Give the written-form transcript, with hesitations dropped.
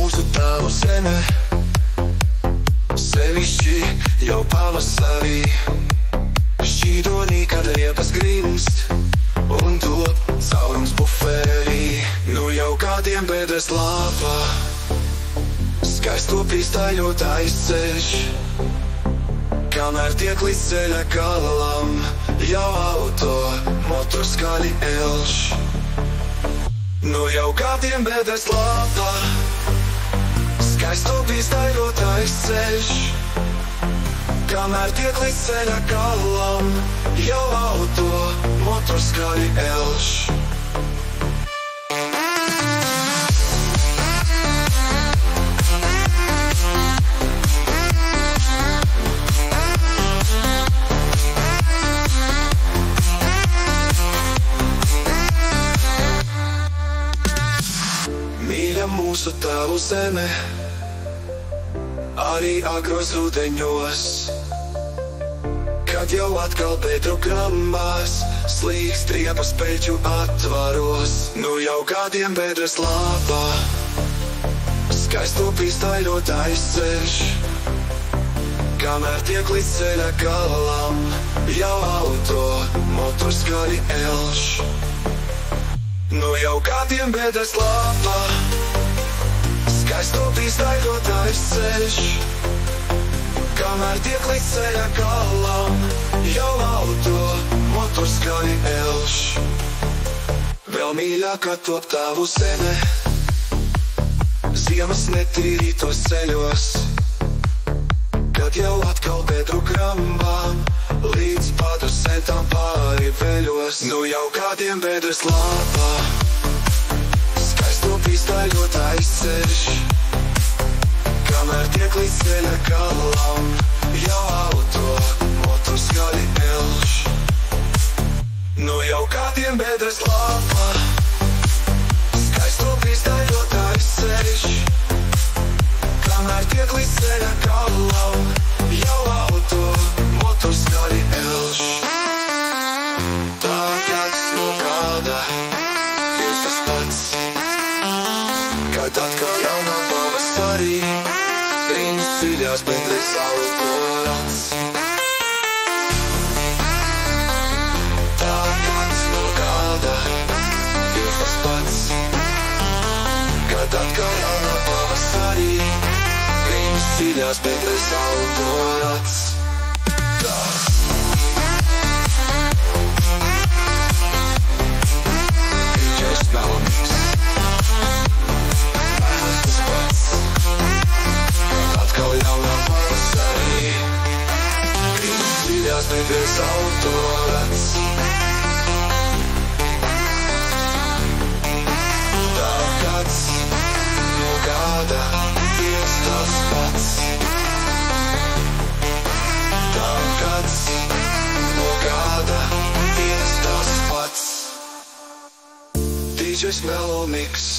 mūsu tēvu zeme, sevišķi jau pavasarī. Šķīdonī, kad riepas grimst un top caurums buferī. Nu jau kādiem bedres lāpā, skaisto pīstāļot aizceļš. Kamēr tiek līdz ceļa galam, jau auto motors skaļi elš. Nu jau kādiem bedres lāpā, skaisto pīstāļot aizceļš. Kamēr tiek līdz ceļa galam, jau auto motors skaļi elš. Mūsu tēvu zeme, arī agros rudeņos, kad jau atkal bedru grambās slīkst riepas peļķu atvaros. Nu jau kādiem bedres lāpā, skaisto pīstāļot aizceļš. Kamēr tiek līdz ceļa galam, jau auto motors skaļi elš. Nu jau kādiem bedres lāpā, skaisto pīstāļot aizceļš. Kamēr tiek līdz ceļa galam, jau auto motors skaļi elš. Vēl mīļākā top tavu zeme, ziemas netīrītos ceļos, kad jau atkal bedru grambām līdz padu sentām pāri veļos. Nu jau kādiem bedres lāpā, skaisto pīstāļot aizceļš. Kamēr tiek līdz ceļa galam, jau auto motors skaļi elš. Nu jau kādiem bedres lāpā, skaisto pīstāļot aizceļš. Kamēr tiek līdz ceļa galam, jau auto motors skaļi elš. Tagad no kāda ir tas pats, kad atkal jaunā pavasarī riņas dziļās bedres autorats. Tagad no kāda ir tas pats, kad atkal jaunā pavasarī riņas dziļās bedres autorats. Bedres autorats. Tagad no kāda ir tas pats, tagad no kāda ir tas pats. DJs Melomix.